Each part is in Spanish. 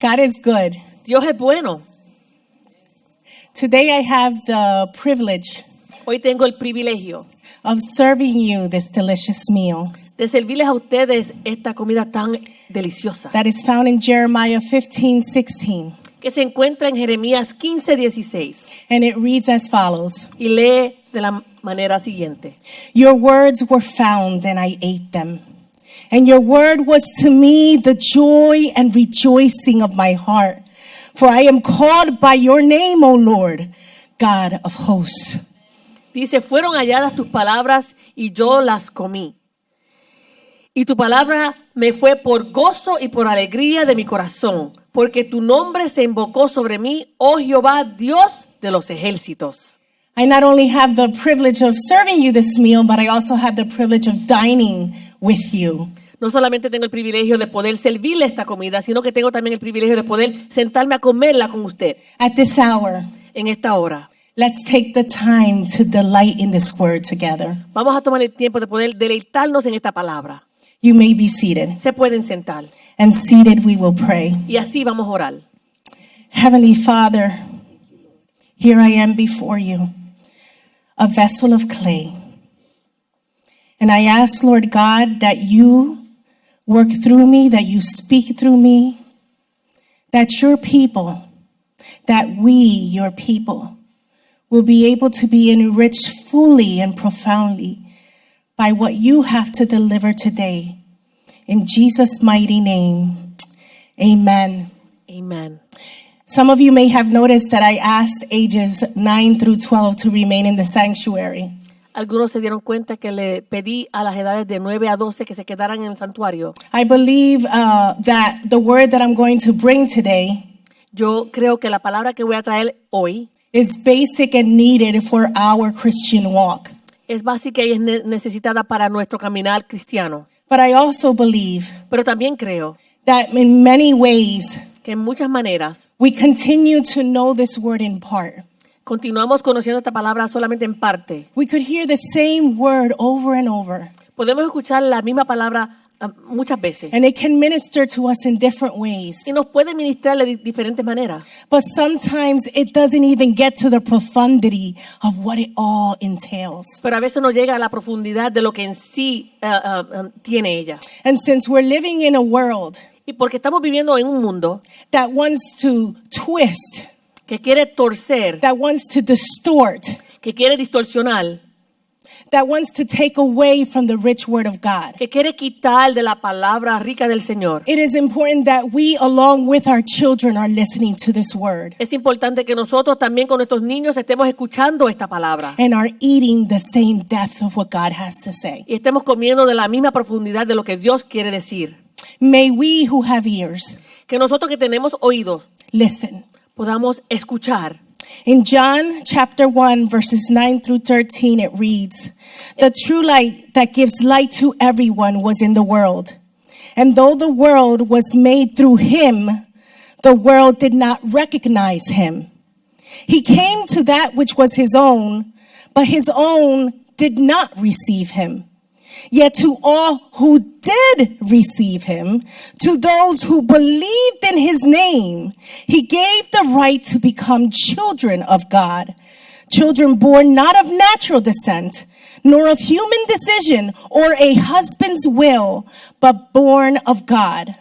God is good. Dios es bueno. Today I have the privilege Hoy tengo el privilegio of serving you this delicious meal de servirles a ustedes esta comida tan deliciosa that is found in Jeremiah 15:16. que se encuentra en Jeremías 15:16 And it reads as follows. y lee de la manera siguiente. Your words were found and I ate them. And your word was to me the joy and rejoicing of my heart. For I am called by your name, O Lord, God of hosts. Dice, fueron halladas tus palabras y yo las comí. Y tu palabra me fue por gozo y por alegría de mi corazón, porque tu nombre se invocó sobre mí, oh Jehová, Dios de los ejércitos. I not only have the privilege of serving you this meal, but I also have the privilege of dining with you. No solamente tengo el privilegio de poder servirle esta comida, sino que tengo también el privilegio de poder sentarme a comerla con usted At this hour, en esta hora. let's take the time to delight in this word together. Vamos a tomar el tiempo de poder deleitarnos en esta palabra. You may be seated. Se pueden sentar And seated, we will pray. y así vamos a orar. Heavenly Father, here I am before you, a vessel of clay. And I ask, Lord God, that you work through me, that you speak through me, that your people, that we, your people, will be able to be enriched fully and profoundly by what you have to deliver today. In Jesus' mighty name, amen. Amén. Some of you may have noticed that I asked ages 9 through 12 to remain in the sanctuary. Algunos se dieron cuenta que le pedí a las edades de 9 a 12 que se quedaran en el santuario. I believe that the word that I'm going to bring today Yo creo que la palabra que voy a traer hoy is basic and needed for our Christian walk. es básica y es necesitada para nuestro caminar cristiano. But I also believe Pero también creo that in many ways, que en muchas maneras we continue to know this word in part. continuamos conociendo esta palabra solamente en parte. We could hear the same word over and over, Podemos escuchar la misma palabra muchas veces and it can minister to us in different ways. y nos puede ministrar de diferentes maneras. But sometimes it doesn't even get to the profundity of what it all entails. Pero a veces no llega a la profundidad de lo que en sí tiene ella. And since we're living in a world Y porque estamos viviendo en un mundo that wants to twist, que quiere torcer, that wants to distort, que quiere distorsionar, that wants to take away from the rich word of God, que quiere quitar de la palabra rica del Señor. it is important that we, along with our children, are listening to this word Es importante que nosotros también con nuestros niños estemos escuchando esta palabra and are eating the same depth of what God has to say. y estemos comiendo de la misma profundidad de lo que Dios quiere decir. May we who have ears Que nosotros que tenemos oídos listen. podamos escuchar. In John chapter 1, verses 9 through 13, it reads, "The true light that gives light to everyone was in the world. And though the world was made through him, the world did not recognize him. He came to that which was his own, but his own did not receive him. Yet to all who did receive him, to those who believed in his name, he gave the right to become children of God, children born not of natural descent, nor of human decision or a husband's will, but born of God."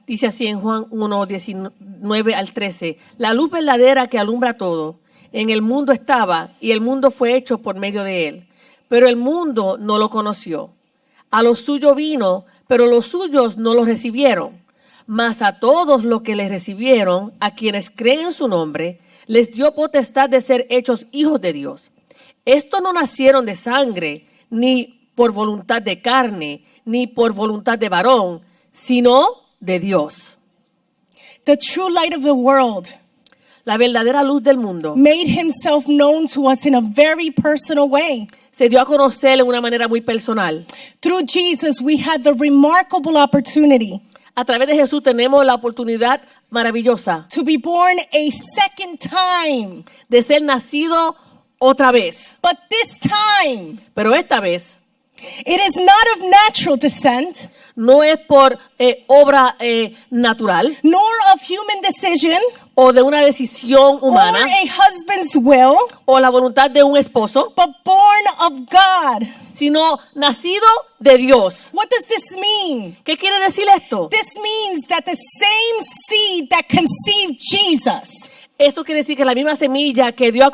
Dice así en Juan 1, 19 al 13. La luz verdadera que alumbra todo, en el mundo estaba y el mundo fue hecho por medio de él. Pero el mundo no lo conoció. A lo suyo vino, pero los suyos no lo recibieron. Mas a todos los que le recibieron, a quienes creen en su nombre, les dio potestad de ser hechos hijos de Dios. Estos no nacieron de sangre, ni por voluntad de carne, ni por voluntad de varón, sino de Dios. The true light of the world La verdadera luz del mundo made himself known to us in a very personal way. se dio a conocer de una manera muy personal. Through Jesus, we had the remarkable opportunity A través de Jesús tenemos la oportunidad maravillosa to be born a second time. de ser nacido otra vez. But this time, Pero esta vez It is not of natural descent, no es por obra natural nor of human decision, o de una decisión or humana a husband's will, o la voluntad de un esposo, but born of God. sino nacido de Dios. What does this mean? ¿Qué quiere decir esto? This means that the same seed that conceived Jesus Eso quiere decir que la misma semilla que Dios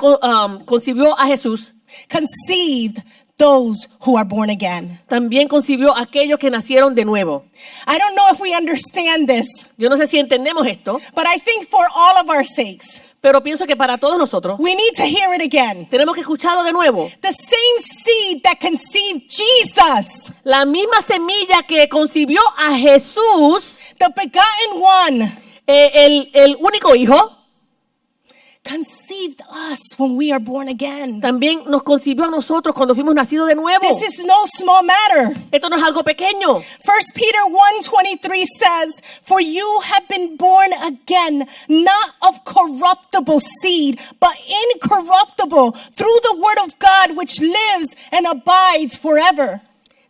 concibió a Jesús, conceived those who are born again. también concibió a aquellos que nacieron de nuevo. I don't know if we understand this, Yo no sé si entendemos esto, but I think for all of our sakes, pero pienso que para todos nosotros we need to hear it again. tenemos que escucharlo de nuevo. The same seed that conceived Jesus, La misma semilla que concibió a Jesús, the begotten one, el único hijo, conceived us when we are born again. también nos concibió a nosotros cuando fuimos nacidos de nuevo. This is no small matter. Esto no es algo pequeño. 1 Peter 1:23 says, "For you have been born again, not of corruptible seed, but incorruptible, through the word of God which lives and abides forever."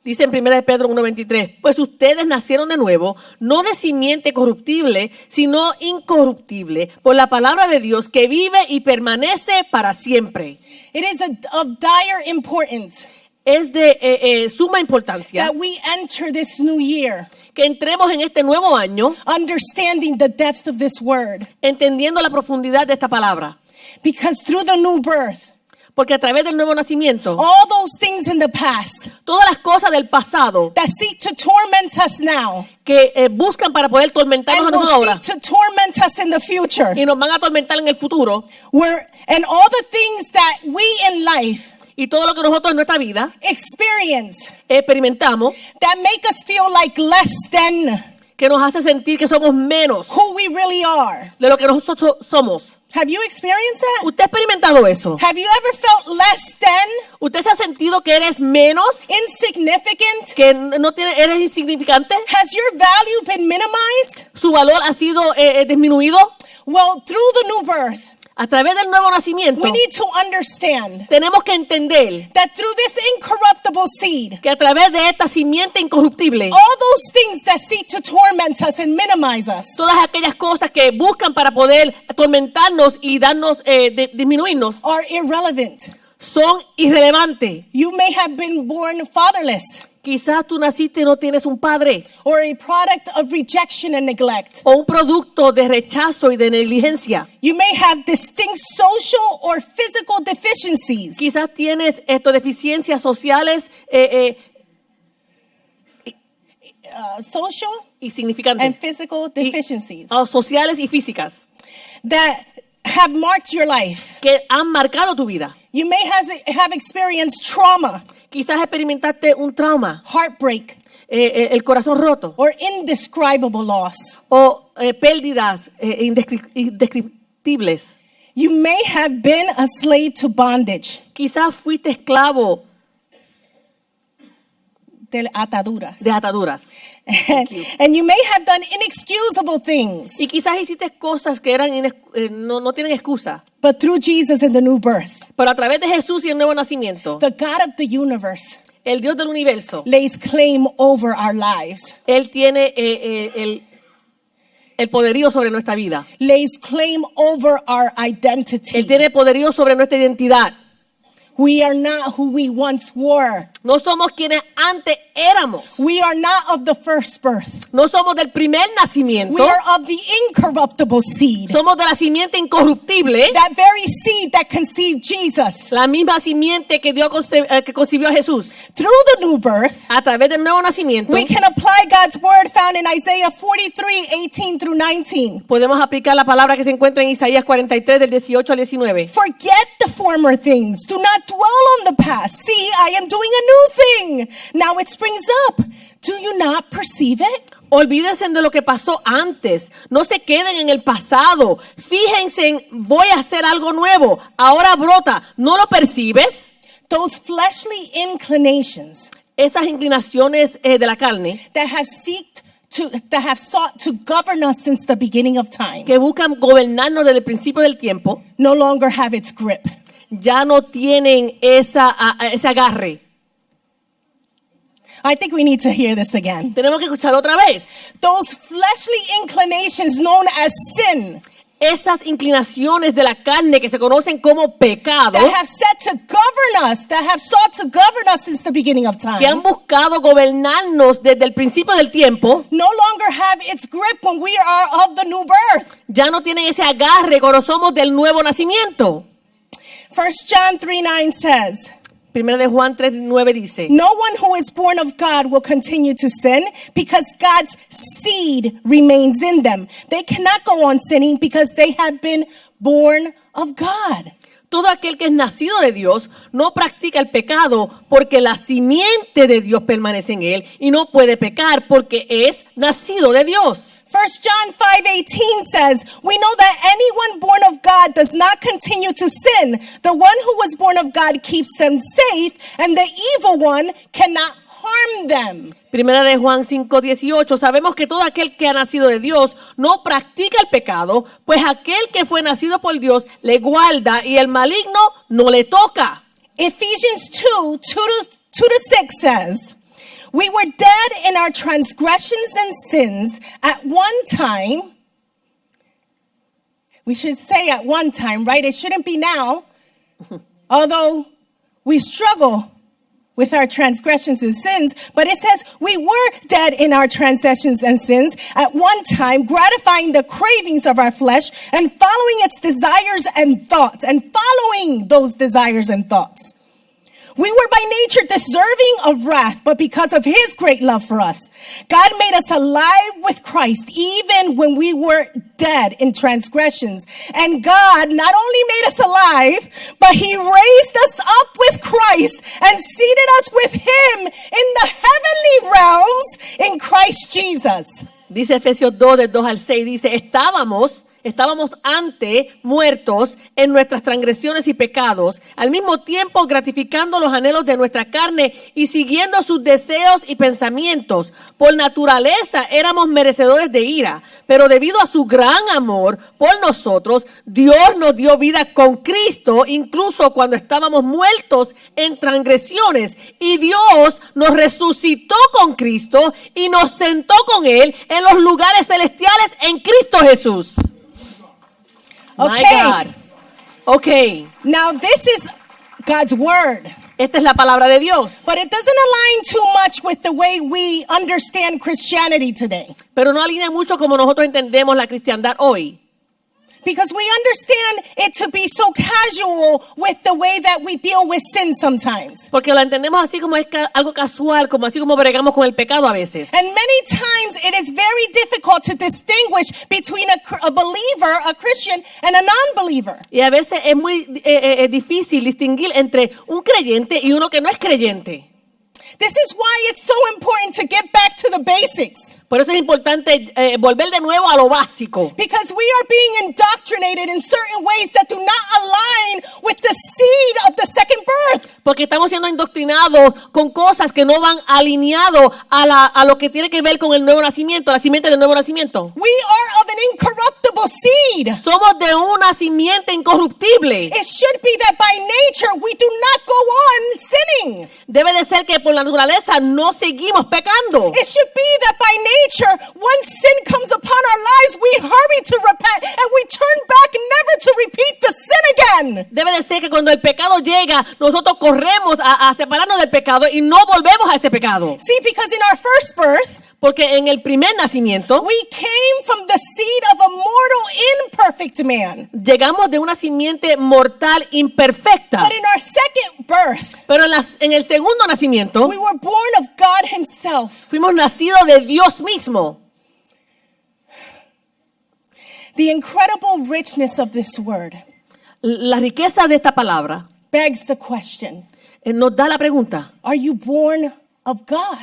Dice en 1 Pedro 1:23, pues ustedes nacieron de nuevo, no de simiente corruptible, sino incorruptible, por la palabra de Dios que vive y permanece para siempre. It is of dire importance Es de suma importancia that we enter this new year que entremos en este nuevo año understanding the depth of this word, entendiendo la profundidad de esta palabra. because through the new birth, Porque a través del nuevo nacimiento, all those things in the past todas las cosas del pasado that seek to torment us now que buscan para poder tormentarnos a and nosotros will ahora seek to torment us in the future, y nos van a atormentar en el futuro, and all the things that we in life y todo lo que nosotros en nuestra vida experience experimentamos, that make us feel like less than que nos hace sentir que somos menos who we really are. de lo que nosotros somos. Have you experienced that? ¿Usted ha experimentado eso? Have you ever felt less than, ¿Usted se ha sentido que eres menos? insignificant? ¿Que no eres insignificante? Has your value been minimized? ¿Su valor ha sido disminuido? Well, through the new birth, A través del nuevo nacimiento, we need to understand tenemos que entender that through this incorruptible seed, que a través de esta simiente incorruptible, all those things that seek to torment us and minimize us todas aquellas cosas que buscan para poder atormentarnos y darnos, disminuirnos, are irrelevant. son irrelevantes. You may have been born fatherless Quizás tú naciste y no tienes un padre, or a product of rejection and neglect. o un producto de rechazo y de negligencia. You may have distinct social or physical deficiencies. Quizás tienes deficiencias sociales Social y significantes. and physical deficiencies Sociales y físicas that have marked your life. que han marcado tu vida. You may have experienced trauma, Quizás experimentaste un trauma, heartbreak, el corazón roto, or indescribable loss. o pérdidas indescriptibles. You may have been a slave to bondage, Quizás fuiste esclavo de ataduras. de ataduras. And you may have done inexcusable things, Y quizás hiciste cosas que eran no tienen excusa. but through Jesus and the new birth, Pero a través de Jesús y el nuevo nacimiento, the God of the universe el Dios del universo, lays claim over our lives, Él tiene el poderío sobre nuestra vida. lays claim over our identity. Él tiene poderío sobre nuestra identidad. We are not who we once were. No somos quienes antes éramos. We are not of the first birth. No somos del primer We nacimiento. are of the incorruptible seed. Somos de la simiente incorruptible. That very seed that conceived Jesus. La misma simiente que que concibió a Jesús. Through the new birth, A través del nuevo nacimiento, we can apply God's word found in Isaiah 43:18 through 19. podemos aplicar la palabra que se encuentra en Isaías 43, del 18 al 19. Forget the former things. Do not dwell on the past. See, I am doing a new thing. Now it springs up. Do you not perceive it? Olvídense de lo que pasó antes. No se queden en el pasado. Fíjense en, voy a hacer algo nuevo. Ahora brota. ¿No lo percibes? Those fleshly inclinations Esas inclinaciones de la carne that have sought to govern us since the beginning of time que buscan gobernarnos desde el principio del tiempo no longer have its grip. ya no tienen ese agarre. I think we need to hear this again. Tenemos que escucharlo otra vez. Those fleshly inclinations known as sin Esas inclinaciones de la carne que se conocen como pecado, that have set to govern us, that have sought to govern us since the beginning of que han time, buscado gobernarnos desde el principio del tiempo, no longer have its grip when we are of the new birth. ya no tienen ese agarre cuando somos del nuevo nacimiento. 1 John 3:9 says, Primera de Juan 3:9 dice, no one who is born of God will continue to sin because God's seed remains in them. They cannot go on sinning because they have been born of God. todo aquel que es nacido de Dios no practica el pecado porque la simiente de Dios permanece en él y no puede pecar porque es nacido de Dios. 1 John 5:18 says, we know that anyone born of God does not continue to sin. The one who was born of God keeps them safe, and the evil one cannot harm them. Primera de Juan 5:18, sabemos que todo aquel que ha nacido de Dios no practica el pecado, pues aquel que fue nacido por Dios le guarda y el maligno no le toca. Ephesians 2:2-6 says, we were dead in our transgressions and sins at one time. We should say at one time, right? It shouldn't be now. Although we struggle with our transgressions and sins, but it says we were dead in our transgressions and sins at one time, gratifying the cravings of our flesh and following its desires and thoughts, and following those desires and thoughts. We were by nature deserving of wrath, but because of his great love for us, God made us alive with Christ even when we were dead in transgressions. And God not only made us alive, but he raised us up with Christ and seated us with him in the heavenly realms in Christ Jesus. Dice Efesios 2, del 2 al 6, dice, estábamos antes muertos en nuestras transgresiones y pecados, al mismo tiempo gratificando los anhelos de nuestra carne y siguiendo sus deseos y pensamientos. Por naturaleza éramos merecedores de ira, pero debido a su gran amor por nosotros, Dios nos dio vida con Cristo, incluso cuando estábamos muertos en transgresiones. Y Dios nos resucitó con Cristo y nos sentó con Él en los lugares celestiales en Cristo Jesús. My Okay. God. Okay. Now this is God's word, Esta es la palabra de Dios. but it doesn't align too much with the way we understand Christianity today. Pero no alinea mucho como nosotros entendemos la cristiandad hoy. Because we understand it to be so casual with the way that we deal with sin sometimes. Porque lo entendemos así como es algo casual, como así como bregamos con el pecado a veces. And many times it is very difficult to distinguish between a believer, a Christian, and a non-believer. Y a veces es muy difícil distinguir entre un creyente y uno que no es creyente. This is why it's so important to get back to the basics. Por eso es importante volver de nuevo a lo básico. Because we are being indoctrinated in certain ways that do not align with the seed of the second birth. Porque estamos siendo indoctrinados con cosas que no van alineados a lo que tiene que ver con el nuevo nacimiento, la simiente del nuevo nacimiento. We are of an incorruptible seed. Somos de una simiente incorruptible. It should be that by nature we do not go on sinning. Debe de ser que por la naturaleza no seguimos pecando. It should be that by nature, once sin comes upon our lives, we hurry to repent and we turn back never to repeat the sin again. Debe de ser que cuando el pecado llega, nosotros corremos a separarnos del pecado y no volvemos a ese pecado. See, because in our first birth, Porque en el primer nacimiento, we came from the seed of a mortal, imperfect man. llegamos de una simiente mortal imperfecta. But in our second birth, Pero en el segundo nacimiento, we were born of God himself. fuimos nacidos de Dios mismo. The incredible richness of this word La riqueza de esta palabra begs the question, nos da la pregunta, are you born of God?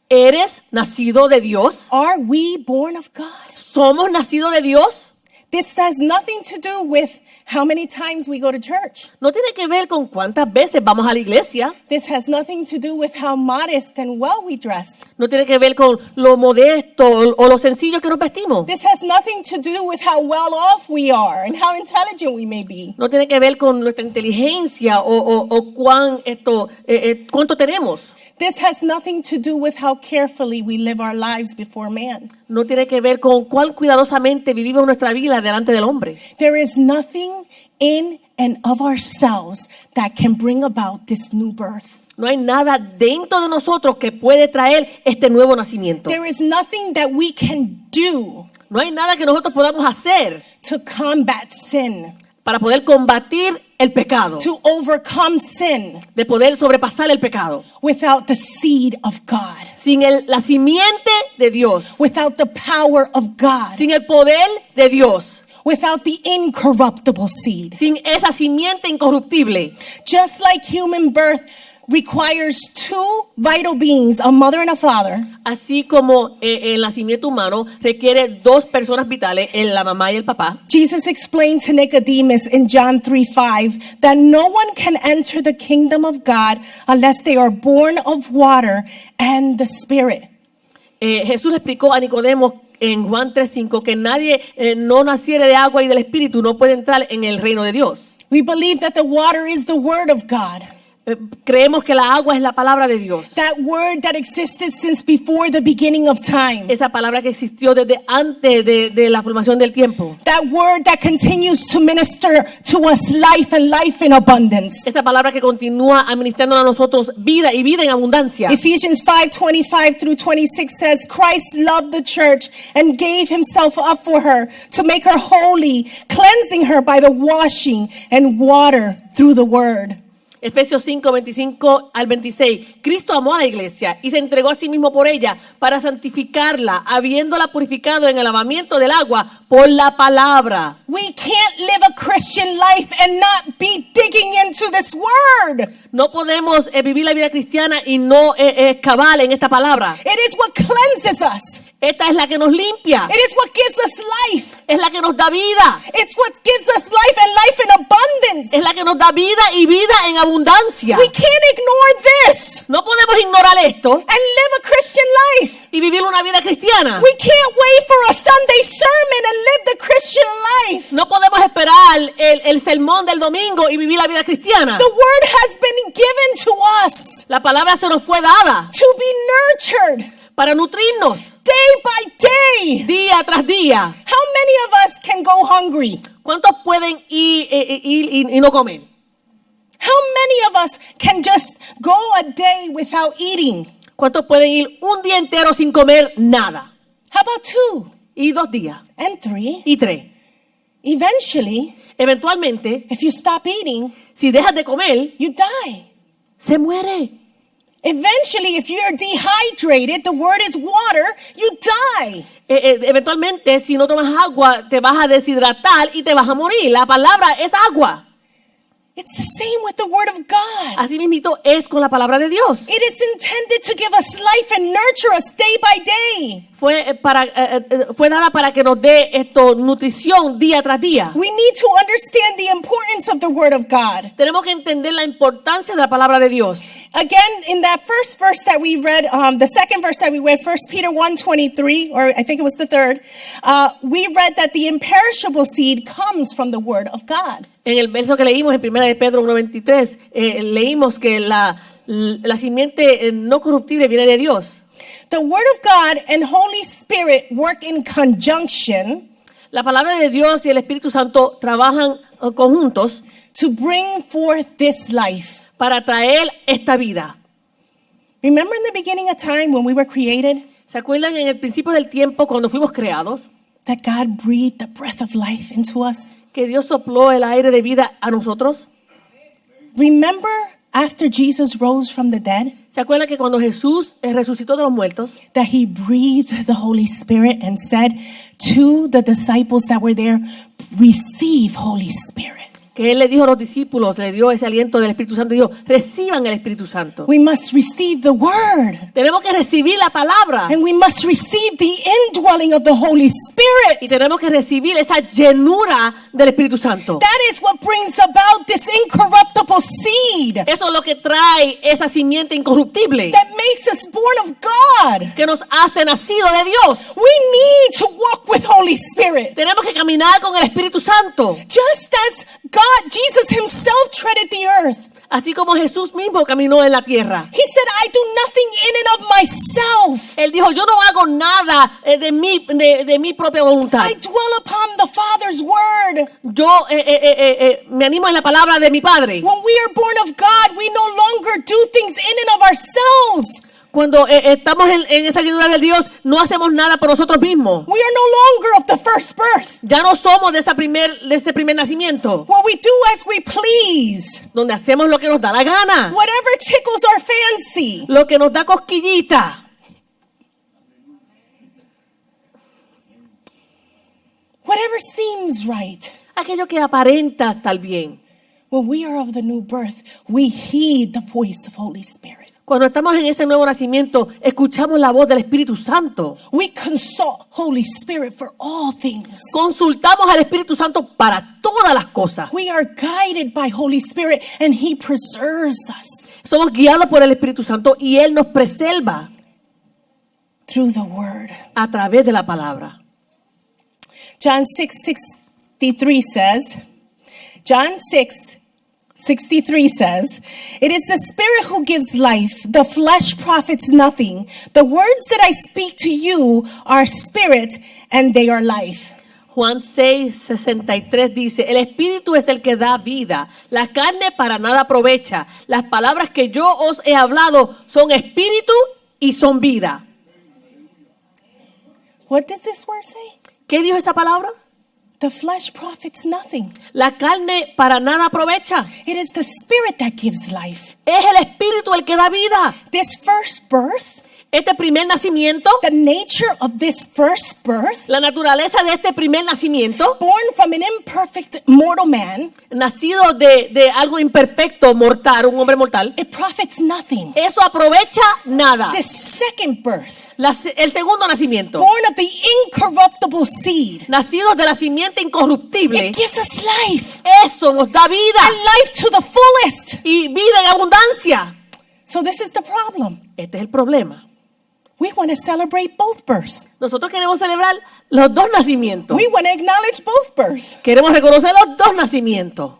¿eres nacido de Dios? Are we born of God? ¿Somos nacidos de Dios? This has nothing to do with how many times we go to church. No tiene que ver con cuántas veces vamos a la iglesia. This has nothing to do with how modest and well we dress. No tiene que ver con lo modesto o lo sencillo que nos vestimos. This has nothing to do with how well off we are and how intelligent we may be. No tiene que ver con nuestra inteligencia o cuánto tenemos. This has nothing to do with how carefully we live our lives before man. No tiene que ver con cuán cuidadosamente vivimos nuestra vida delante del hombre. There is nothing in and of ourselves that can bring about this new birth. No hay nada dentro de nosotros que puede traer este nuevo nacimiento. There is nothing that we can do No hay nada que nosotros podamos hacer to combat sin, para poder combatir el pecado, to overcome sin, de poder sobrepasar el pecado, without the seed of God, sin la simiente de Dios, without the power of God, sin el poder de Dios, without the incorruptible seed. sin esa simiente incorruptible. Just like human birth requires two vital beings, a mother and a father, Así como el nacimiento humano requiere dos personas vitales, la mamá y el papá. Jesus explained to Nicodemus in John 3:5 that no one can enter the kingdom of God unless they are born of water and the Spirit. Jesús le explicó a Nicodemo en Juan 3:5 que nadie no naciere de agua y del Espíritu no puede entrar en el reino de Dios. We believe that the water is the word of God. Creemos que la agua es la palabra de Dios. That word that existed since before the beginning of time. Esa palabra que existió desde antes de la formación del tiempo. That word that continues to minister to us life and life in abundance. Esa palabra que continúa administrando a nosotros vida y vida en abundancia. Ephesians 5:25 through 26 says, Christ loved the church and gave himself up for her to make her holy, cleansing her by the washing and water through the word. Efesios 5:25 al 26. Cristo amó a la iglesia y se entregó a sí mismo por ella para santificarla, habiéndola purificado en el lavamiento del agua por la palabra. We can't live a Christian life and not be digging into this word. No podemos vivir la vida cristiana y no excavar en esta palabra. It is what cleanses us. Esta es la que nos limpia. It is what gives us life. Es la que nos da vida. It's what gives us life and life in abundance. Es la que nos da vida y vida en abundancia. We can't ignore this No podemos ignorar esto and live a Christian life. y vivir una vida cristiana. We can't wait for a Sunday sermon and live the Christian life. No podemos esperar el sermón del domingo y vivir la vida cristiana. The word has been given to us La palabra se nos fue dada to be nurtured para nutrirnos day by day. día tras día. How many of us can go hungry? ¿Cuántos pueden ir y no comer? How many of us can just go a day without eating? ¿Cuántos pueden ir un día entero sin comer nada? How about 2 Y 2 días. and 3? Y 3. Eventually, Eventualmente, if you stop eating, si dejas de comer, you die. se muere. Eventually, if you're dehydrated, the word is water, you die. Eventualmente, si no tomas agua, te vas a deshidratar y te vas a morir. La palabra es agua. It's the same with the word of God. Así mismito es con la palabra de Dios. It is intended to give us life and nurture us day by day. Fue dada para que nos dé nutrición día tras día. We need to understand the importance of the word of God. Tenemos que entender la importancia de la palabra de Dios. Again, in that first verse that we read, the second verse that we read, 1 Peter 1:23, or I think it was the third, we read that the imperishable seed comes from the word of God. En el verso que leímos en 1 de Pedro 1:23, leímos que la simiente no corruptible viene de Dios. The word of God and Holy Spirit work in conjunction La palabra de Dios y el Espíritu Santo trabajan conjuntos to bring forth this life. para traer esta vida. Remember in the beginning of time when we were created, ¿Se acuerdan en el principio del tiempo cuando fuimos creados? that God breathed the breath of life into us? Que Dios sopló el aire de vida a nosotros. Remember after Jesus rose from the dead, ¿Se acuerdan que cuando Jesús resucitó de los muertos, that he breathed the Holy Spirit and said to the disciples that were there, receive Holy Spirit. que Él le dijo a los discípulos, le dio ese aliento del Espíritu Santo y dijo, reciban el Espíritu Santo. We must receive the word. Tenemos que recibir la palabra And we must receive the indwelling of the Holy y Spirit. tenemos que recibir esa llenura del Espíritu Santo. That is what brings about this incorruptible seed Eso es lo que trae esa simiente incorruptible that makes us born of God. que nos hace nacido de Dios. We need to walk with Holy Spirit. Tenemos que caminar con el Espíritu Santo. Just as Jesus himself treaded the earth. Así como Jesús mismo caminó en la tierra. He said, I do nothing in and of myself. Él dijo, yo no hago nada de mi propia voluntad. I dwell upon the Father's word. Yo me animo en la palabra de mi Padre. When we are born of God, we no longer do things in and of ourselves. Cuando estamos en esa llenura de Dios, no hacemos nada por nosotros mismos. We are no longer of the first birth, Ya no somos de ese primer nacimiento, where we do as we please, donde hacemos lo que nos da la gana, whatever tickles our fancy. lo que nos da cosquillita, Whatever seems right. aquello que aparenta estar bien. When we are of the new birth, we heed the voice of Holy Spirit. Cuando estamos en ese nuevo nacimiento, escuchamos la voz del Espíritu Santo. We consult Holy Spirit for all things. Consultamos al Espíritu Santo para todas las cosas. We are guided by Holy Spirit and He preserves us Somos guiados por el Espíritu Santo y Él nos preserva through the Word. a través de la palabra. John 6:63 says, John 6:63 says, it is the Spirit who gives life. The flesh profits nothing. The words that I speak to you are spirit and they are life. Juan 6:63 dice, el Espíritu es el que da vida, la carne para nada aprovecha. Las palabras que yo os he hablado son espíritu y son vida. What does this word say? ¿Qué dijo esa palabra? The flesh profits nothing. La carne para nada aprovecha. It is the Spirit that gives life. Es el Espíritu el que da vida. This first birth, Este primer nacimiento, the nature of this first birth, la naturaleza de este primer nacimiento, born from an imperfect mortal man, nacido de algo imperfecto, mortal, un hombre mortal, it profits nothing. eso aprovecha nada. This second birth, El segundo nacimiento, born of the incorruptible seed, nacido de la simiente incorruptible, it gives us life, eso nos da vida and life to the fullest. y vida en abundancia. So this is the problem. Este es el problema. We want to celebrate both births. Nosotros queremos celebrar los dos nacimientos. We want to acknowledge both births. Queremos reconocer los dos nacimientos.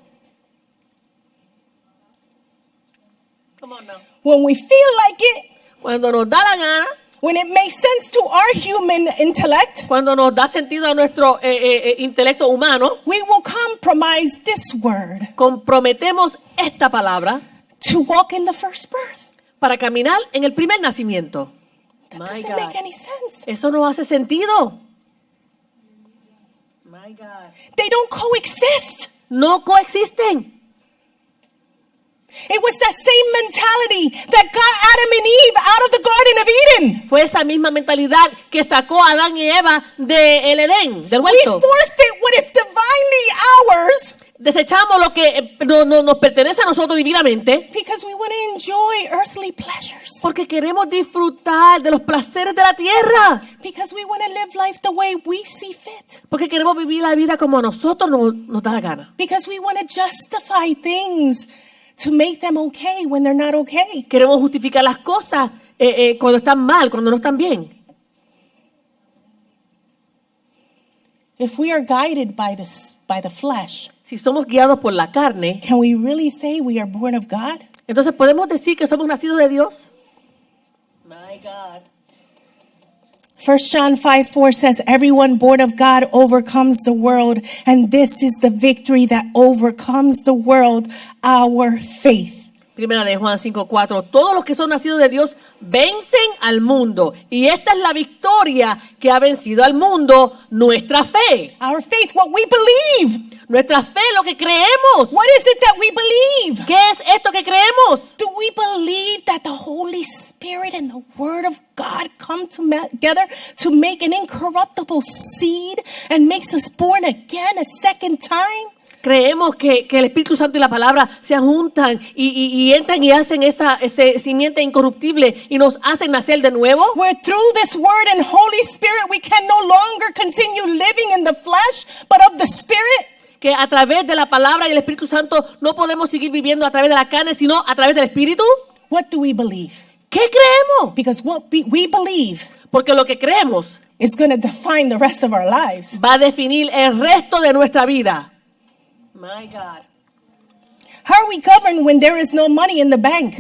Come on now. When we feel like it, Cuando nos da la gana, when it makes sense to our human intellect, cuando nos da sentido a nuestro intelecto humano, we will compromise this word comprometemos esta palabra to walk in the first birth. para caminar en el primer nacimiento. That My doesn't God. make any sense. Eso no hace sentido. My God. They don't coexist. No coexisten. It was that same mentality that got Adam and Eve out of the Garden of Eden. Fue esa misma mentalidad que sacó a Adán y Eva del Edén, del We huerto. forfeit what is divinely ours Desechamos lo que nos pertenece a nosotros divinamente because we want to enjoy earthly pleasures. porque queremos disfrutar de los placeres de la tierra. Because we want to live life the way we see fit. Porque queremos vivir la vida como a nosotros nos da la gana. Because we want to justify things to make them okay when they're not okay. Queremos justificar las cosas cuando están mal, cuando no están bien. If we are guided by the flesh, Si somos guiados por la carne, can we really say we are born of God? entonces podemos decir que somos nacidos de Dios. My God. 1 John 5:4 says, everyone born of God overcomes the world, and this is the victory that overcomes the world, our faith. Primera de Juan 5:4. Todos los que son nacidos de Dios vencen al mundo. Y esta es la victoria que ha vencido al mundo, nuestra fe. Our faith, what we believe. Nuestra fe, lo que creemos. What is it that we believe? ¿Qué es esto que creemos? Do we believe that the Holy Spirit and the Word of God come together to make an incorruptible seed and makes us born again a second time? Creemos que el Espíritu Santo y la palabra se juntan y entran y hacen ese simiente incorruptible y nos hacen nacer de nuevo. Where through this word and Holy Spirit we can no longer continue living in the flesh, but of the Spirit. Que a través de la palabra y el Espíritu Santo no podemos seguir viviendo a través de la carne, sino a través del Espíritu. What do we believe? ¿Qué creemos? Because what we believe Porque lo que creemos is going to define the rest of our lives. va a definir el resto de nuestra vida. My God. How are we governed when there is no money in the bank?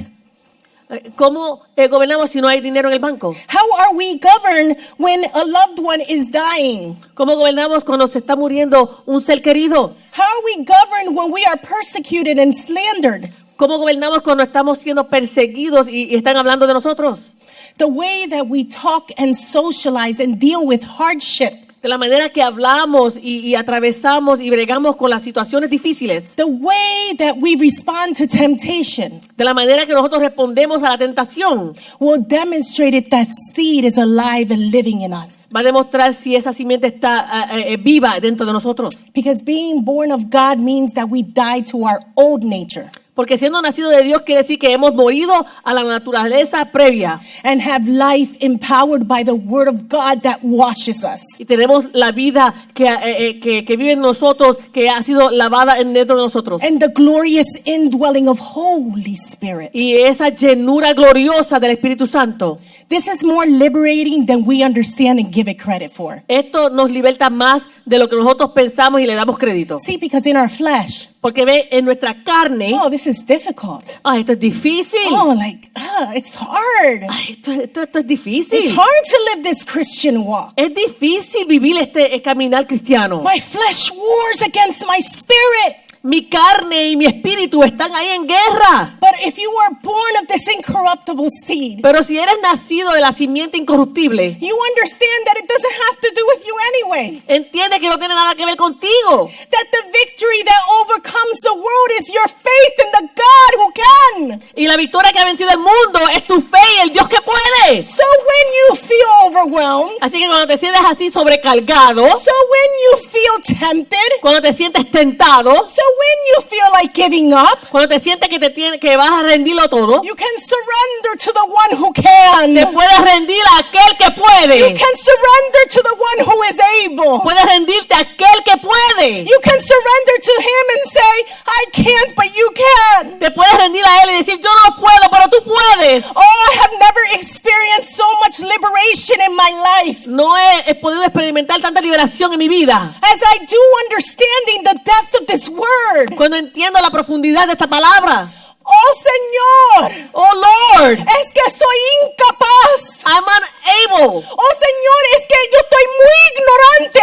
¿Cómo gobernamos si no hay dinero en el banco? How are we governed when a loved one is dying? ¿Cómo gobernamos cuando se está muriendo un ser querido? How are we governed when we are persecuted and slandered? ¿Cómo gobernamos cuando estamos siendo perseguidos y están hablando de nosotros? The way that we talk and socialize and deal with hardship. De la manera que hablamos y atravesamos y bregamos con las situaciones difíciles. The way that we respond to temptation De la manera que nosotros respondemos a la tentación. will demonstrate if that seed is alive and living in us. Va a demostrar si esa simiente está viva dentro de nosotros. Because being born of God means that we die to our old nature Porque siendo nacido de Dios quiere decir que hemos morido a la naturaleza previa. and have life empowered by the word of God that washes us. Y tenemos la vida que vive en nosotros, que ha sido lavada dentro de nosotros. And the glorious indwelling of Holy Spirit. Y esa llenura gloriosa del Espíritu Santo. This is more liberating than we understand and give it credit for. Esto nos liberta más de lo que nosotros pensamos y le damos crédito. See, because in our flesh, Porque ve, en nuestra carne, oh, this is difficult. esto es difícil. Oh, like, it's hard. Esto es difícil. It's hard to live this Christian walk. Es difícil vivir este caminar cristiano. My flesh wars against my spirit. Mi carne y mi espíritu están ahí en guerra. But if you are born of this incorruptible seed, Pero si eres nacido de la simiente incorruptible, you understand that it doesn't have to do with you anyway. entiende que no tiene nada que ver contigo. That the victory that overcomes the world is your faith in the God who can. Y la victoria que ha vencido el mundo es tu fe y el Dios que puede. So when you feel overwhelmed, Así que cuando te sientes así sobrecargado, so when you feel tempted, cuando te sientes tentado, so when you feel like giving up, cuando te sientes que vas a rendirlo todo, you can surrender to the one who can. te puedes rendir a aquel que You puede. can surrender to the one who is able. Puedes rendirte a aquel que puede. You can surrender to him and say, I can't, but you can. Te puedes rendir a él y decir, yo no puedo, pero tú puedes. Oh, I have never experienced so much liberation in my life No he podido experimentar tanta liberación en mi vida. as I do understanding the depth of this word. Cuando entiendo la profundidad de esta palabra. Oh, Señor, Oh Lord, es que soy incapaz. I'm unable. Oh, Señor, es que yo estoy muy ignorante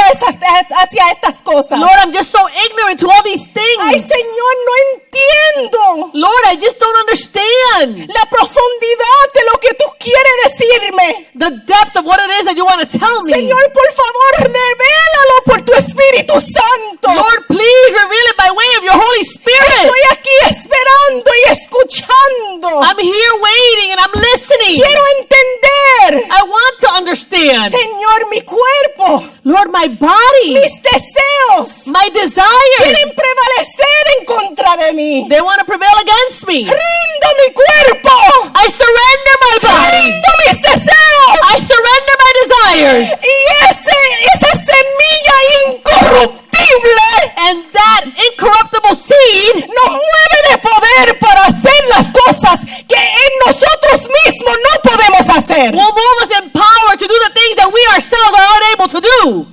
hacia estas cosas. Lord, I'm just so ignorant to all these Ay, things. Señor, no entiendo Lord, I just don't understand la profundidad de lo que tú quieres decirme. the depth of what it is that you want to tell me. Señor, por favor, revélalo por tu Espíritu Santo. Lord, please reveal it by way of your Holy Spirit. Estoy aquí esperando y escuchando. I'm here waiting and I'm listening. Quiero entender. I want to understand. Señor, mi cuerpo, Lord, my body, mis deseos my desires, quieren prevalecer en contra de mí. they want to prevail against me. Rindo mi cuerpo. I surrender my body. Rindo mis deseos. I surrender my desires. Y esa semilla incorruptible And that incorruptible seed nos mueve de poder para hacer las cosas que en nosotros mismos no podemos hacer. will move us in power to do the things that we ourselves are unable to do.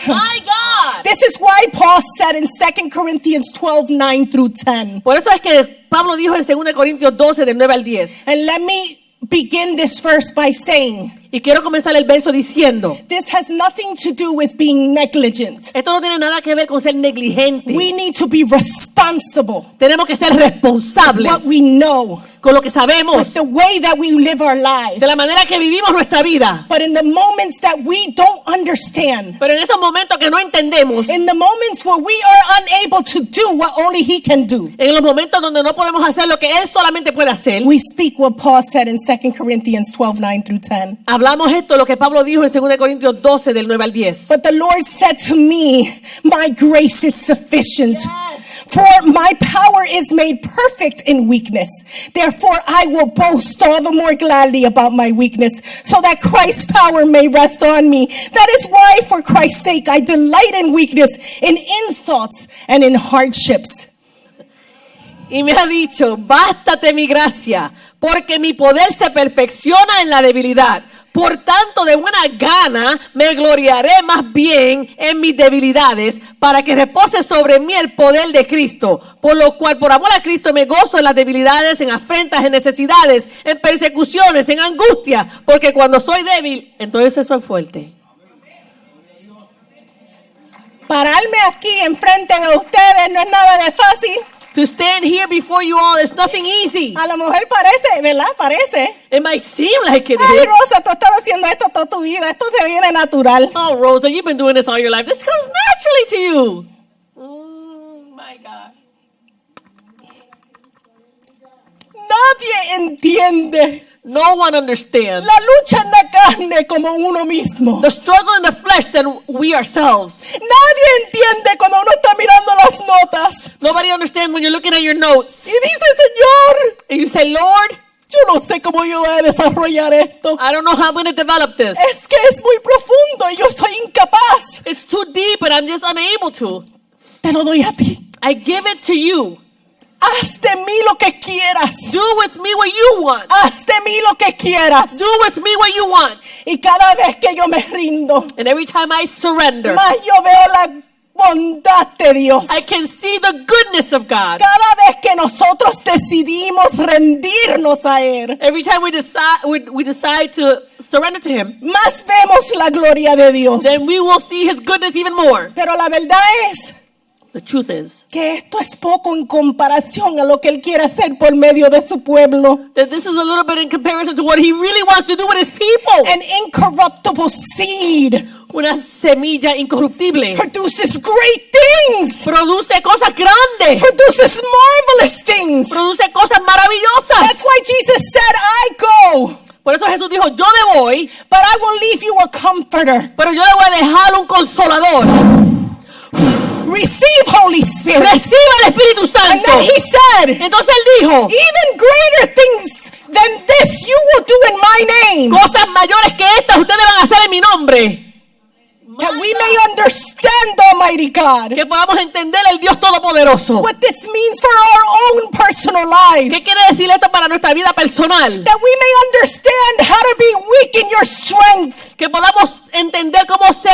My God. This is why Paul said in 2 Corinthians 12, 9 through 10. Por eso es que Pablo dijo en 2 Corintios 12, del 9 al 10. And let me begin this verse by saying, Y quiero comenzar el verso diciendo, this has nothing to do with being negligent. esto no tiene nada que ver con ser negligente. We need to be responsible Tenemos que ser with responsables what we know, con lo que with sabemos, the way that we live our lives. de la manera que vivimos nuestra vida. But in the moments that we don't understand, Pero en esos momentos que no entendemos, in the moments where we are unable to do what only he can do, en los momentos donde no podemos hacer lo que Él solamente puede hacer, we speak what Paul said in 2 Corinthians 12, 9 through 10. hablamos esto, lo que Pablo dijo en 2 Corintios 12, del 9 al 10. But the Lord said to me, my grace is sufficient. For my power is made perfect in weakness. Therefore, I will boast all the more gladly about my weakness, so that Christ's power may rest on me. That is why, for Christ's sake, I delight in weakness, in insults, and in hardships. Y me ha dicho, bástate mi gracia, porque mi poder se perfecciona en la debilidad. Por tanto, de buena gana me gloriaré más bien en mis debilidades, para que repose sobre mí el poder de Cristo. Por lo cual, por amor a Cristo, me gozo en las debilidades, en afrentas, en necesidades, en persecuciones, en angustia, porque cuando soy débil, entonces soy fuerte. Pararme aquí enfrente de ustedes no es nada de fácil. To stand here before you all is nothing easy. A lo mejor parece, ¿verdad? Parece. It might seem like it Ay, is. Rosa, tú has estado haciendo esto toda tu vida. Esto te viene natural. Oh, Rosa, you've been doing this all your life. This comes naturally to you. My God. Nadie entiende No one understands la lucha en la carne como uno mismo. the struggle in the flesh than we ourselves. Nadie entiende cuando uno está mirando las notas Nobody understands when you're looking at your notes y dice, Señor, and you say, Lord, yo no sé cómo yo voy a desarrollar esto. I don't know how I'm going to develop this. Es que es muy profundo y yo soy incapaz. It's too deep and I'm just unable to. Te lo doy a ti. I give it to you. Haz de mí lo que quieras. Do with me what you want. Haz de mí lo que quieras. Do with me what you want. Y cada vez que yo me rindo, And every time I surrender, más yo veo la bondad de Dios. I can see the goodness of God. Cada vez que nosotros decidimos rendirnos a Él, Every time we decide to surrender to Him, más vemos la gloria de Dios. then we will see His goodness even more. Pero la verdad es The truth is que esto es poco en comparación a lo que Él quiere hacer por medio de su pueblo. that this is a little bit in comparison to what He really wants to do with His people. An incorruptible seed Una semilla incorruptible produces great things, produce cosas grandes, produces marvelous things. produce cosas maravillosas. That's why Jesus said, I go, Por eso Jesús dijo, yo me voy, but I will leave you a comforter. pero yo le voy a dejar un consolador. Receive Holy Spirit. Reciba el Espíritu And Santo. then he said, Entonces Él dijo, even greater things than this you will do in my name, cosas mayores que estas ustedes van a hacer en mi nombre. that we may understand, Almighty God, Que podamos entender el Dios Todopoderoso. what this means for our own personal lives. ¿Qué quiere decir esto para nuestra vida personal? That we may understand how to be weak in your strength, Que podamos entender cómo ser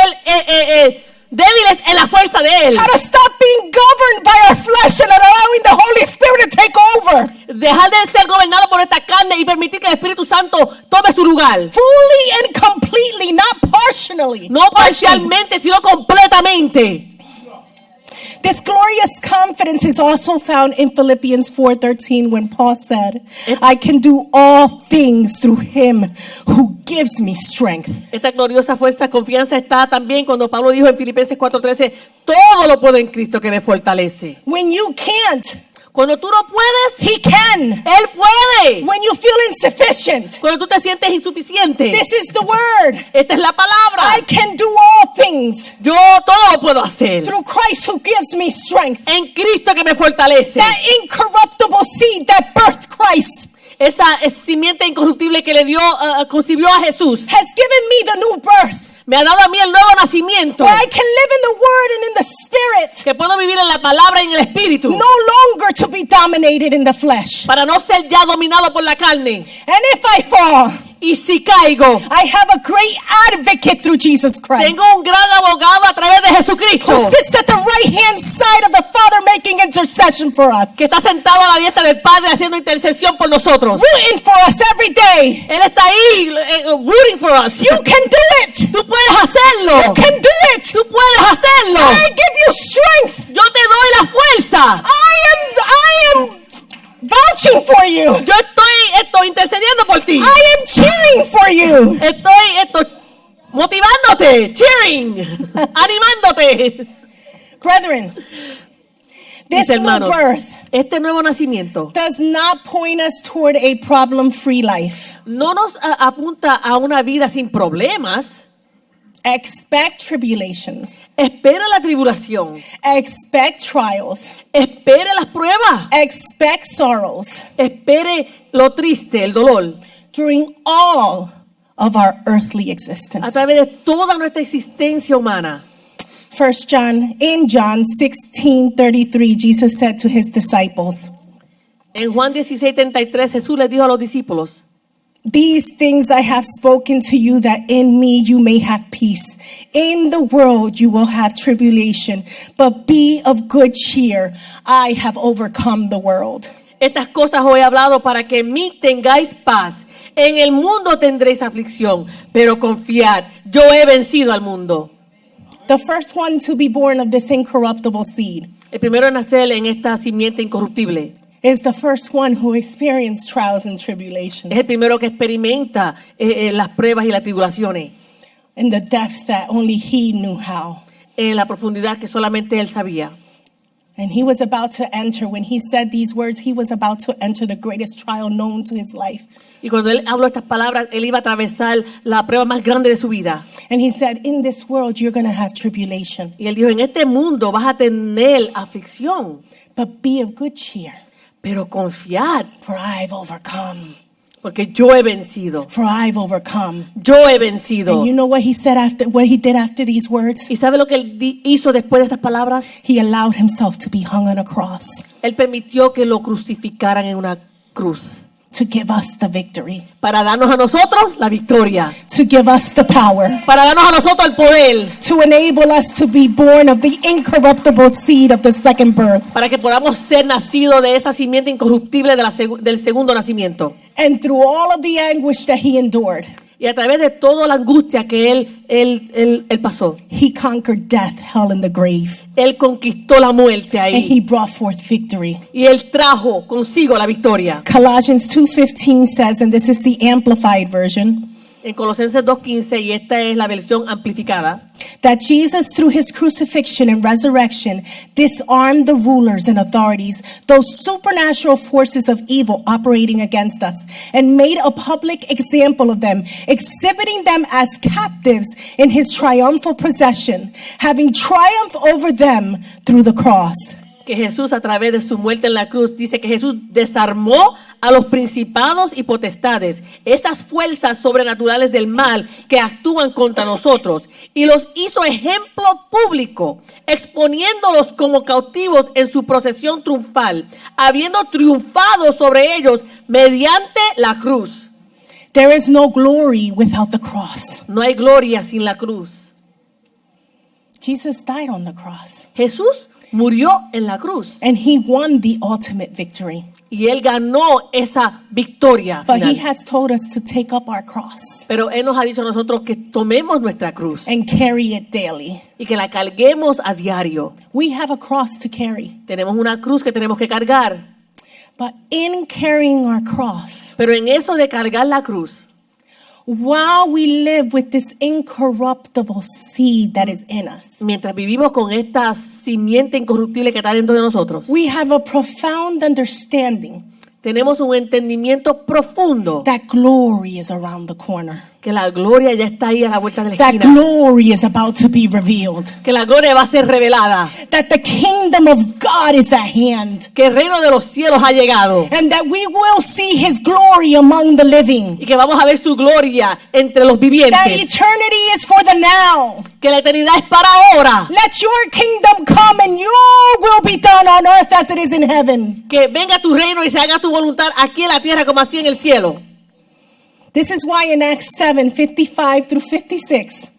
débiles en la fuerza de Él. how to stop being governed by our flesh and allowing the Holy Spirit to take over, Dejar de ser gobernado por esta carne y permitir que el Espíritu Santo tome su lugar. fully and completely, not partially. No parcialmente, sino completamente. This glorious confidence is also found in Philippians 4:13 when Paul said, I can do all things through him who gives me strength. Esta gloriosa fuerza, confianza está también cuando Pablo dijo en Filipenses 4:13, todo lo puedo en Cristo que me fortalece. When you can't, Cuando tú no puedes, he can. Él puede. When you feel insufficient, Cuando tú te sientes insuficiente, this is the word. esta es la palabra. I can do all things Yo todo lo puedo hacer through Christ who gives me strength. en Cristo que me fortalece. That incorruptible seed that birthed Christ Esa simiente incorruptible que le dio, concibió a Jesús, has given me the new birth, me ha dado a mí el nuevo nacimiento. where I can live in the word and in the spirit, Que puedo vivir en la palabra y en el espíritu. no longer to be dominated in the flesh. Para no ser ya dominado por la carne. And if I fall, Y si caigo, I have a great advocate through Jesus Christ, tengo un gran abogado a través de Jesucristo, who sits at the right hand side of the Father making intercession for us, que está sentado a la diestra del Padre haciendo intercesión por nosotros. rooting for us every day. Él está ahí rooting for us. You can do it. Tú puedes hacerlo. You can do it. Tú puedes hacerlo. I give you strength. Yo te doy la fuerza. I am vouching for you. Yo estoy intercediendo por ti. I am cheering for you. Estoy motivándote, cheering, animándote. Brethren, This Mis new hermanos, birth este nuevo nacimiento does not point us toward a problem-free life. no nos apunta a una vida sin problemas. Expect tribulations. Espera la tribulación, Expect trials. espere las pruebas, Expect sorrows espere lo triste, el dolor, during all of our earthly a existence. través de toda nuestra existencia humana. In John 16:33, Jesus said to his disciples, En Juan 16:33 Jesús les dijo a los discípulos: "These things I have spoken to you, that in me you may have peace. In the world you will have tribulation, but be of good cheer. I have overcome the world." Estas cosas os he hablado para que en mí tengáis paz. En el mundo tendréis aflicción, pero confiad, yo he vencido al mundo. The first one to be born of this incorruptible seed El primero en nacer en esta simiente incorruptible is the first one who experienced trials and es tribulations el primero que experimenta las pruebas y las tribulaciones in the depth that only he knew how. en la profundidad que solamente él sabía. And he was about to enter, when he said these words, he was about to enter the greatest trial known to his life. Y cuando él habló estas palabras, él iba a atravesar la prueba más grande de su vida. And he said, in this world, you're going to have tribulation, Y él dijo: en este mundo vas a tener aflicción, but be of good cheer, pero confiad, for I've overcome. porque yo he vencido. For I've overcome. Yo he vencido. And you know what he said what he did after these words? ¿Y sabe lo que él hizo después de estas palabras? He allowed himself to be hung on a cross Él permitió que lo crucificaran en una cruz to give us the victory, para darnos a nosotros la victoria, to give us the power, para darnos a nosotros el poder, to enable us to be born of the incorruptible seed of the second birth. para que podamos ser nacidos de esa simiente incorruptible del segundo nacimiento. And through all of the anguish that he endured, Y a través de toda la angustia que él pasó, he conquered death, hell, and the grave. él conquistó la muerte And ahí. he brought forth victory. Y él trajo consigo la victoria. Colossians 2:15 says, and this is the amplified version, En Colosenses 2:15, y esta es la versión amplificada, that Jesus, through his crucifixion and resurrection, disarmed the rulers and authorities, those supernatural forces of evil operating against us, and made a public example of them, exhibiting them as captives in his triumphal procession, having triumphed over them through the cross. que Jesús, a través de su muerte en la cruz, dice que Jesús desarmó a los principados y potestades, esas fuerzas sobrenaturales del mal que actúan contra nosotros, y los hizo ejemplo público, exponiéndolos como cautivos en su procesión triunfal, habiendo triunfado sobre ellos mediante la cruz. There is no glory without the cross. No hay gloria sin la cruz. Jesus died on the cross, Jesús murió en la cruz and he won the ultimate victory. y él ganó esa victoria But he final. has told us to take up our cross Pero él nos ha dicho a nosotros que tomemos nuestra cruz and carry it daily. y que la carguemos a diario. We have a cross to carry. Tenemos una cruz que tenemos que cargar, But in carrying our cross, pero en eso de cargar la cruz, while we live with this incorruptible seed that is in us, mientras vivimos con esta simiente incorruptible que está dentro de nosotros, we have a profound understanding tenemos un entendimiento profundo that glory is around the corner, que la gloria ya está ahí a la vuelta de la that esquina, glory is about to be revealed, que la gloria va a ser revelada, that the kingdom of God is at hand, que el reino de los cielos ha llegado and that we will see his glory among the living. y que vamos a ver su gloria entre los That vivientes, eternity is for the now. que la eternidad es para ahora, Let your kingdom come and your will be done on earth as it is in heaven. que venga tu reino y se haga tu voluntad aquí en la tierra como así en el cielo. This is why in Acts 7:55 through 56,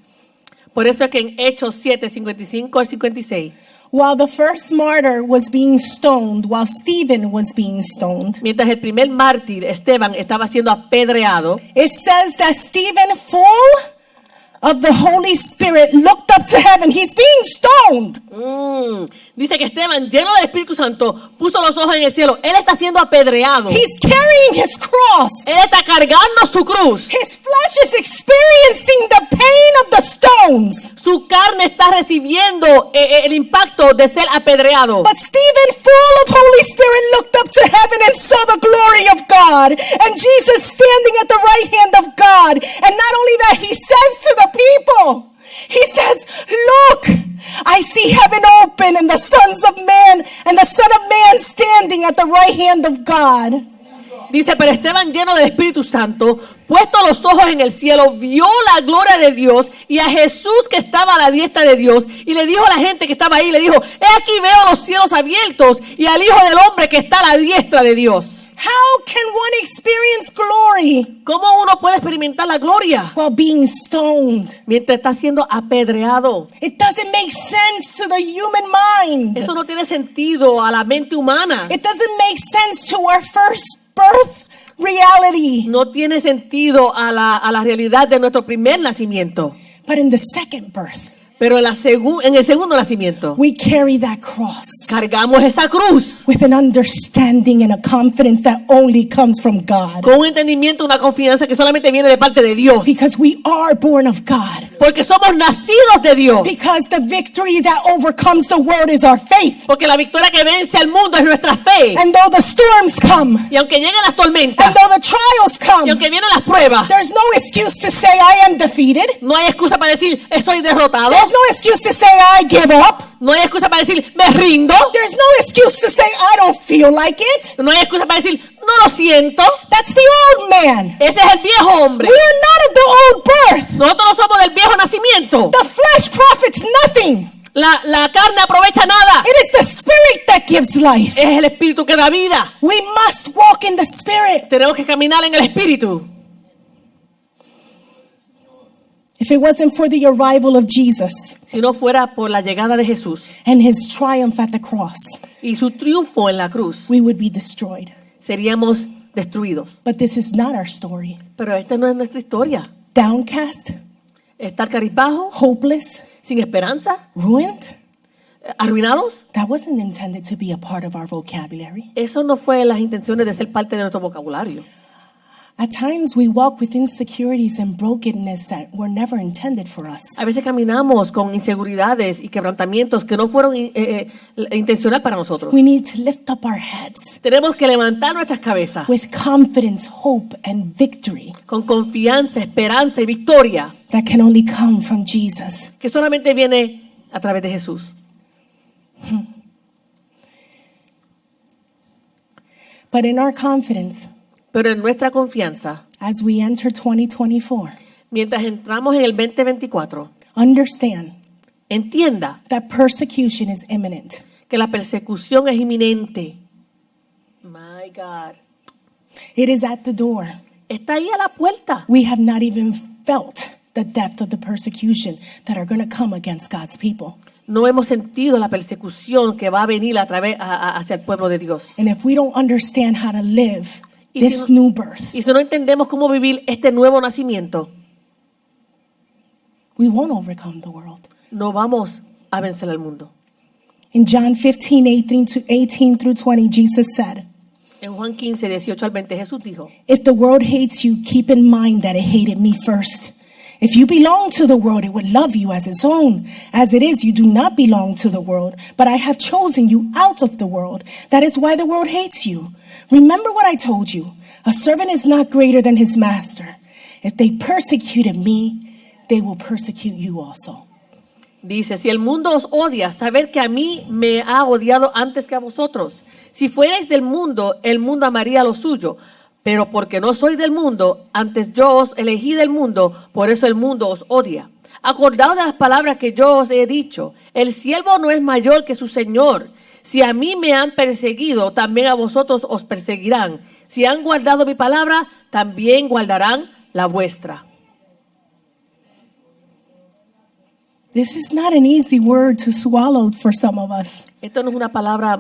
Por eso es que en Hechos 7, 55 al 56, while the first martyr was being stoned, while Stephen was being stoned, mientras el primer mártir, Esteban, estaba siendo apedreado, it says that Stephen, full of the Holy Spirit, looked up to heaven. He's being stoned. Dice que Esteban, lleno del Espíritu Santo, puso los ojos en el cielo. Él está siendo apedreado. He's carrying his cross. Él está cargando su cruz. His flesh is experiencing the pain of the stones. Su carne está recibiendo el impacto de ser apedreado. But Stephen, full of Holy Spirit, looked up to heaven and saw the glory of God, and Jesus standing at the right hand of God. And not only that, he says to the people, he says, look, I see heaven open and the sons of man and the Son of Man standing at the right hand of God. Dice, pero Esteban, lleno del Espíritu Santo, puesto los ojos en el cielo, vio la gloria de Dios y a Jesús que estaba a la diestra de Dios, y le dijo a la gente que estaba ahí, le dijo, he aquí veo los cielos abiertos y al Hijo del Hombre que está a la diestra de Dios. How can one experience glory ¿Cómo uno puede experimentar la gloria while being stoned? mientras está siendo apedreado? It doesn't make sense to the human mind. Eso no tiene sentido a la mente humana. It doesn't make sense to our first birth reality. No tiene sentido a la realidad de nuestro primer nacimiento. But in the second birth, Pero en el segundo nacimiento, we carry that cross cargamos esa cruz with an understanding and a confidence that only comes from God. con un entendimiento, una confianza que solamente viene de parte de Dios. Because we are born of God. Porque somos nacidos de Dios. Because the victory that overcomes the world is our faith. Porque la victoria que vence al mundo es nuestra fe. And though the storms come, Y aunque lleguen las tormentas, and though the trials y come, aunque vienen las pruebas, there's no excuse to say I am defeated. no hay excusa para decir estoy derrotado. There's no excuse to say I give up. No hay excusa para decir me rindo. There's no excuse to say I don't feel like it. No hay excusa para decir no lo siento. That's the old man. Ese es el viejo hombre. We are not of the old birth. Nosotros no somos del viejo nacimiento. The flesh profits nothing. La carne aprovecha nada. It is the spirit that gives life. Es el espíritu que da vida. We must walk in the spirit. Tenemos que caminar en el espíritu. If it wasn't for the arrival of Jesus Si no fuera por la llegada de Jesús and his triumph at the cross, y su triunfo en la cruz, we would be destroyed. seríamos destruidos. But this is not our story. Pero esta no es nuestra historia. Downcast, Estar cabizbajo, hopeless, sin esperanza, ruined. arruinados. That wasn't intended to be a part of our vocabulary. Eso no fue las intenciones de ser parte de nuestro vocabulario. At times we walk with insecurities and brokenness that were never intended for us. A veces caminamos con inseguridades y quebrantamientos que no fueron intencional para nosotros. We need to lift up our heads Tenemos que levantar nuestras cabezas with confidence, hope, and victory con confianza, esperanza y victoria that can only come from Jesus. que solamente viene a través de Jesús. But in our confidence, Pero en nuestra confianza, as we enter 2024, mientras entramos en el 2024, understand entienda that persecution is imminent. que la persecución es inminente. My God. It is at the door. Está ahí a la puerta. We have not even felt the depth of the persecution that are going to come against God's people. No hemos sentido la persecución que va a venir hacia el pueblo de Dios. And if we don't understand how to live Y this si no- new birth, Y si no entendemos cómo vivir este nuevo nacimiento, we won't overcome the world. no vamos a vencer al mundo. In John 15:18 through 20, Jesus said, En Juan 15, 18 al 20, Jesús dijo, if the world hates you, keep in mind that it hated me first. If you belong to the world, it would love you as its own. As it is, you do not belong to the world, but I have chosen you out of the world. That is why the world hates you. Remember what I told you. A servant is not greater than his master. If they persecuted me, they will persecute you also. dice, si el mundo os odia, saber que a mí me ha odiado antes que a vosotros. Si fuerais del mundo, el mundo amaría lo suyo. Pero porque no soy del mundo, antes yo os elegí del mundo, por eso el mundo os odia. Acordaos de las palabras que yo os he dicho. El siervo no es mayor que su señor. Si a mí me han perseguido, también a vosotros os perseguirán. Si han guardado mi palabra, también guardarán la vuestra. This is not an easy word to swallow for some of us. Esto no es una palabra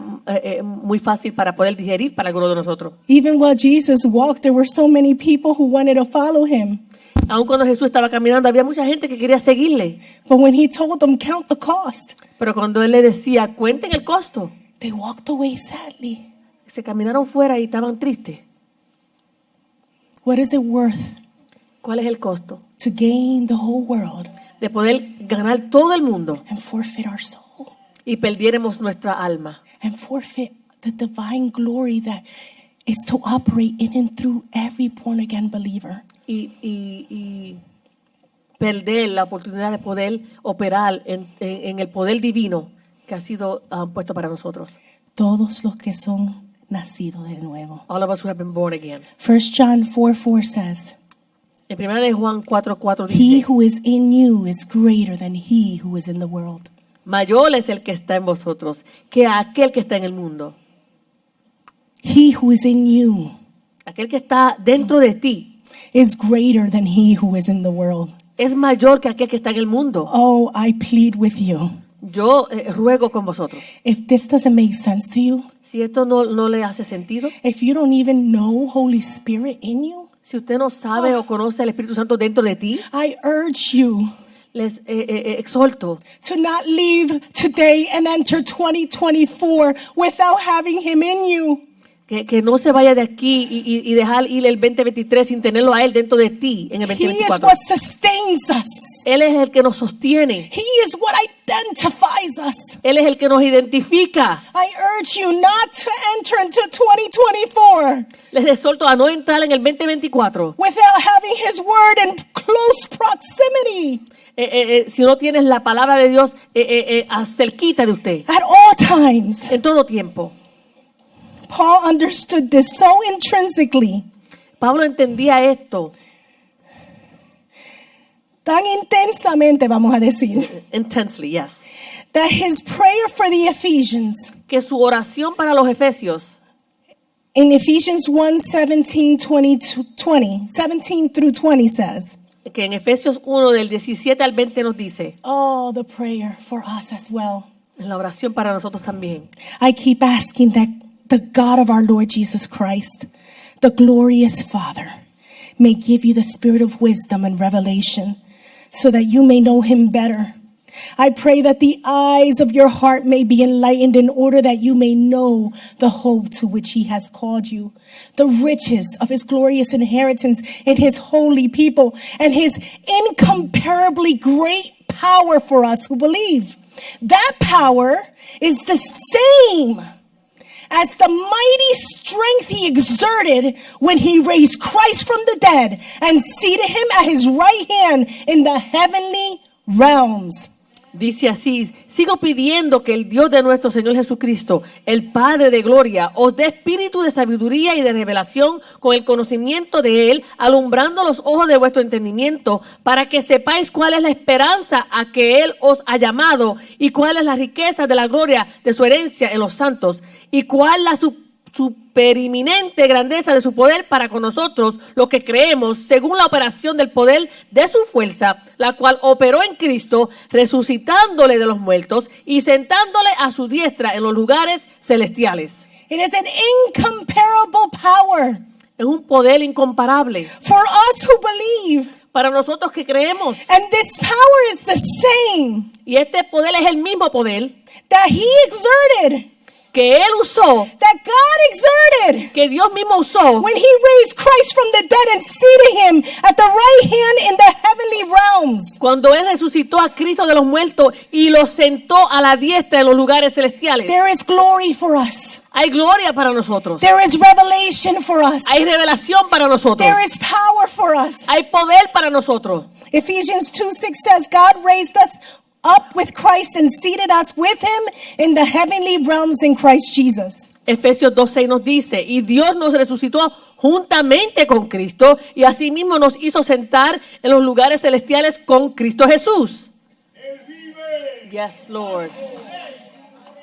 muy fácil para poder digerir para algunos de nosotros. Even while Jesus walked, there were so many people who wanted to follow him. Aun cuando Jesús estaba caminando, había mucha gente que quería seguirle. But when he told them, count the cost, Pero cuando él le decía, cuenten el costo, they walked away sadly. se caminaron fuera y estaban tristes. What is it worth ¿Cuál es el costo? to gain the whole world De poder ganar todo el mundo and forfeit our soul y perdiéramos nuestra alma and forfeit the divine glory that is to operate in and through every born again believer? y perder la oportunidad de poder operar en el poder divino que ha sido puesto para nosotros. Todos los que son nacidos de nuevo. All of us who have been born again. 1 John 4:4 says, En 1 de Juan 4:4 he dice, who is in you is greater than he who is in the world. mayor es el que está en vosotros que aquel que está en el mundo. He who is in you Aquel que está dentro de ti is greater than he who is in the world. es mayor que aquel que está en el mundo. Oh, I plead with you. Yo ruego con vosotros. If this doesn't make sense to you, Si esto no le hace sentido, if you don't even know Holy Spirit in you, si usted no sabe o conoce al Espíritu Santo dentro de ti, I urge you les exhorto to not leave today and enter 2024 without having him in you. que no se vaya de aquí y dejar ir el 2023 sin tenerlo a Él dentro de ti en el He is 2024. what sustains us. Él es el que nos sostiene. He is what identifies us. Él es el que nos identifica. I urge you not to enter into 2024 Les exhorto a no entrar en el 2024 without having his word in close proximity si no tienes la palabra de Dios cerquita de usted at all times. en todo tiempo. Paul understood this so intrinsically, Pablo entendía esto tan intensamente, vamos a decir, intensely, yes. that his prayer for the Ephesians Que su oración para los efesios in Ephesians 1, 17 through 20 says, que en Efesios 1 del 17 al 20 nos dice, oh, the prayer for us as well. en la oración para nosotros también. I keep asking that the God of our Lord Jesus Christ, the glorious Father, may give you the spirit of wisdom and revelation so that you may know him better. I pray that the eyes of your heart may be enlightened in order that you may know the hope to which he has called you, the riches of his glorious inheritance in his holy people, and his incomparably great power for us who believe. That power is the same as the mighty strength he exerted when he raised Christ from the dead and seated him at his right hand in the heavenly realms. Dice así, sigo pidiendo que el Dios de nuestro Señor Jesucristo, el Padre de gloria, os dé espíritu de sabiduría y de revelación con el conocimiento de Él, alumbrando los ojos de vuestro entendimiento, para que sepáis cuál es la esperanza a que Él os ha llamado y cuál es la riqueza de la gloria de su herencia en los santos y cuál la superiminente grandeza de su poder para con nosotros, los que creemos, según la operación del poder de su fuerza, la cual operó en Cristo, resucitándole de los muertos y sentándole a su diestra en los lugares celestiales. It is an incomparable power Es un poder incomparable for us who believe. para nosotros que creemos. And this power is the same Y este poder es el mismo poder that he exerted, que Él usó, that God exerted que Dios mismo usó when he raised Christ from the dead and seated him at the right hand in the heavenly realms. cuando Él resucitó a Cristo de los muertos y lo sentó a la diestra en los lugares celestiales. There is glory for us. Hay gloria para nosotros. There is revelation for us. Hay revelación para nosotros. There is power for us. Hay poder para nosotros. Ephesians 2:6 says, God raised us up with Christ and seated us with him in the heavenly realms in Christ Jesus. Efesios 2:6 nos dice, y Dios nos resucitó juntamente con Cristo y asimismo nos hizo sentar en los lugares celestiales con Cristo Jesús. Yes, Lord.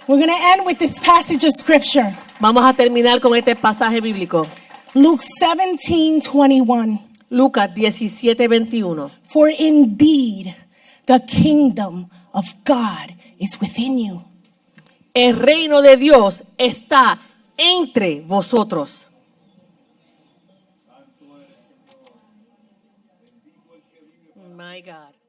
We're going to end with this passage of scripture. Vamos a terminar con este pasaje bíblico. Luke 17:21. Lucas 17:21. For indeed the kingdom of God is within you. El reino de Dios está entre vosotros. My God.